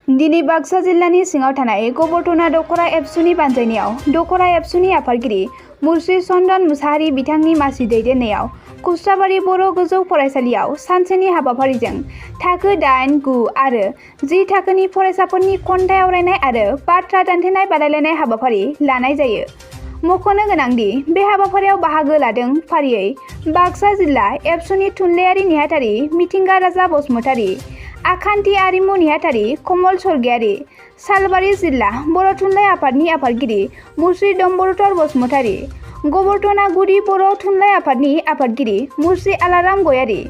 दिनै बाक्सा जिल्लानि सिङाव थानाय गबरथना दखरा एबसुनि बानजायनायाव दखरा एबसुनि आफादगिरि मुस्रि चन्दन मुसाहारि बिथांनि मासि दैदेननायाव कुस्राबारि बर' गोजौ फरायसालियाव सानसेनि हाबाफारिजों थाखो 8, 9 आरो 10 थाखोनि फरायसाफोरनि खन्थाइ आवरायनाय आरो बाथ्रा दान्थेनाय बादायलायनाय हाबाफारि लानाय जायो। मख'नो गोनांदि बे हाबाफारियाव बाहागो लादों फारियै बाक्सा जिल्ला एबसुनि थुनलाइयारि नेहाथारि मिथिंगा राजा बसुमतारी, आखान्थि आरिमु नेहाथारि कमल स्वर्गियारी, सालबारि जिल्ला बर' थुनलाइ आफादनि आफादगिरि मुस्रि डम्बरुधर बसुमतारी, गबरथना गुदि बर' थुनलाइ आफादनि आफादगिरि मुस्रि आलाराम गयारी,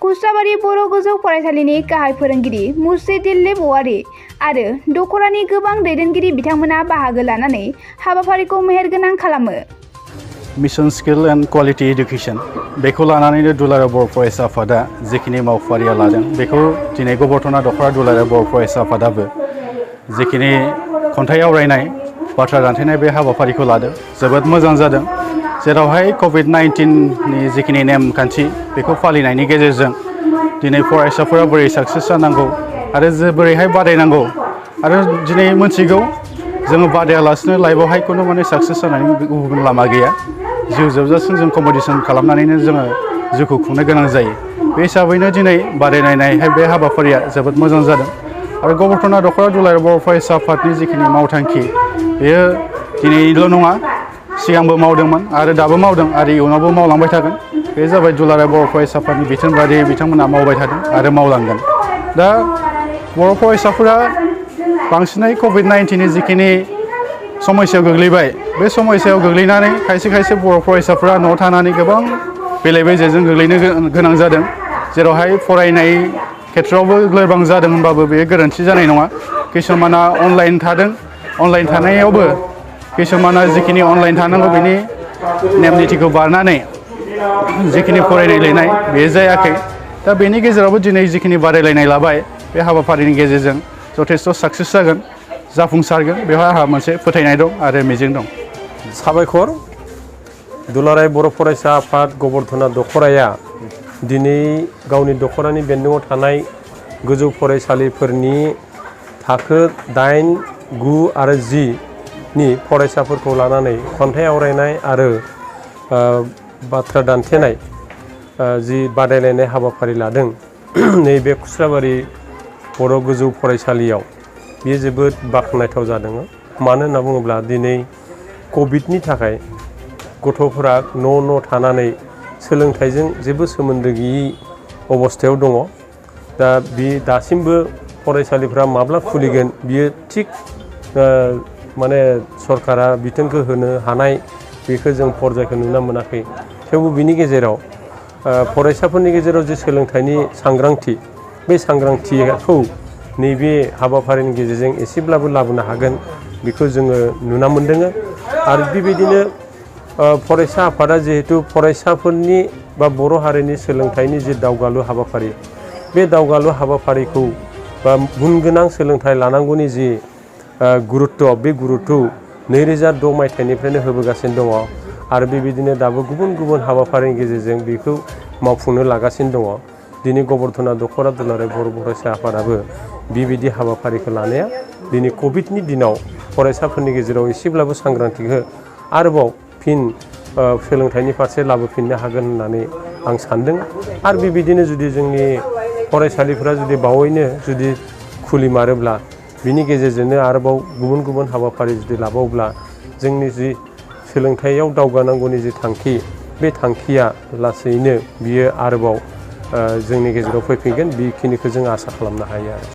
कुस्राबारि बर' गोजौ फरायसालिनि गाहाय फोरोंगिरि मुस्रि दिलीप औवारी आरो दखरानि गोबां दैदेनगिरि बिथांमोना बाहागो लानानै हाबाफारिखौ मेहेरगोनां खालामो। Mission skill and quality education बेखौ लानानैनो दुलाराय बर' फरायसा आफादा जिखिनि मावफारिया लादों बेखौ दिनै गबरथना दखरा दुलाराय बर' फरायसा आफादाबो जिखिनि खन्थाइ आवरायनाय बाथ्रा दान्थेनाय बे हाबाफारिखौ लादों जोबोद मोजां जादों। जेरावहाय COVID-19 नि जिखिनि नेमखान्थि बेखौ फालिनायनि गेजेरजों दिनै फरायसाफोरा बोरै साक्सेस जानांगौ आरो बोरैहाय बादायनांगौ आरो दिनै मोनथिगौ जोङो बादायालासिनो लाइफआवहाय खुनु माने साक्सेस जानायनि गुबुन लामा गैया। जिउ जोबजासिम जों कम्पिटिशन खालामनानैनो जोङो जिउखौ खुंनो गोनां जायो। बे हिसाबैनो दिनै बादायलायनाय बे हाबाफारिया जोबोद मोजां जादों आरो गबरथना दखरा दुलाराय बर' फरायसा आफादनि जिखिनि मावथांखि बेयो दिनैल' नङा सिगांबो मावदोंमोन आरो दाबो मावदों आरो इयुनावबो मावलांबाय थागोन। बे जाबाय दुलाराय बर' फरायसा आफादनि बिथोन बायदियै बिथांमोना मावबाय थादों आरो मावलांगोन। दा बर' फरायसाफोरा बांसिनै COVID-19 नि जिखिनि समस्यायाव गोग्लैबाय बे समस्यायाव गोग्लैनानै खायसे बर' फरायसाफोरा न'आव थानानै गोबां बेले बेजेजों गोग्लैनो गोनां जादों। जेरावहाय फरायनाय खेथ्रआवबो लोरबां जादों होनबाबो बेयो गोरोन्थि जानाय नङा। किसुमाना अनलाइन थादों, अनलाइन थानायावबो किसुमाना जिखिनि अनलाइन थानांगौ बेनि नेम निथिखौ बारनानै जिखिनि फरायनाय लिरनाय बे जायाखै। दा बेनि गेजेरावबो दिनै जिखिनि बादायलायनाय लाबाय बे हाबाफारिनि गेजेरजों जथेस्थ' साक्सेस जागोन, जाफुंसारगोन बेवहाय आंहा मोनसे फोथायनाय दं आरो मिजिं दं। साबायखर दुलाराय बर' फरायसा आफाद गबरथना दखराया दिनै गावनि दखरानि बेन्दोङाव थानाय गोजौ फरायसालिफोरनि थाखो 8, 9 आरो 10 नि फरायसाफोरखौ लानानै खन्थाइ आवरायनाय आरो बाथ्रा दान्थेनाय जि बादायलायनाय हाबाफारि लादों नैबे कुस्राबारि बर' गोजौ फरायसालियाव बेयो जोबोद बाख्नायथाव जादों। मानो होनना बुङोब्ला दिनै कभिडनि थाखाय गथ'फोरा न' थानानै सोलोंथाइजों जेबो सोमोन्दो गैयै अबस्थायाव दङ। दा बे दासिमबो फरायसालिफ्रा माब्ला खुलिगोन बियो थिग माने सरकारा बिथोनखौ होनो हानाय बेखौ जों पर्यायखौ नुनो मोनाखै। थेवबो बिनि गेजेराव फरायसाफोरनि गेजेराव जे सोलोंथाइनि सांग्रांथि बे सांग्रांथिखौ नैबे हाबाफारिनि गेजेरजों एसेब्लाबो लाबोनो हागोन बेखौ जोङो नुना मोन्दों। आरो बेबायदिनो फरायसा आफादा जिहेतु फरायसाफोरनि बा बर' हारिनि सोलोंथाइनि जे दावगालु हाबाफारि बे दावगालु हाबाफारिखौ बा गुन गोनां सोलोंथाइ लानांगौनि जि गुरुत्त बे गुरुत्तखौ 2006 मायथाइनिफ्रायनो होबोगासिनो दङ आरो बेबायदिनो दाबो गुबुन हाबाफारिनि गेजेरजों बेखौ मावफुंनो लागासिनो दङ। दिनै गबरथना दखरा दुलाराय बर' फरायसा आफादाबो बेबायदि हाबाफारिखौ लानाया दिनै कभिडनि दिनाव फरायसाफोरनि गेजेराव एसेब्लाबो सांग्रांथिखौ आरोबाव फिन सोलोंथाइनि फारसे लाबोफिननो हागोन होननानै आं सान्दों। आरो बेबायदिनो जुदि जोंनि फरायसालिफोरा जुदि बावैनो जुदि खुलिमारोब्ला बिनि गेजेरजोंनो आरोबाव गुबुन हाबाफारि जुदि लाबावब्ला जोंनि जि सोलोंथाइयाव दावगानांगौनि जि थांखि बे थांखिया लासैनो बियो आरोबाव जोंनि गेजेराव फैफिनगोन बेखिनिखौ जों आसा खालामनो हायो आरो।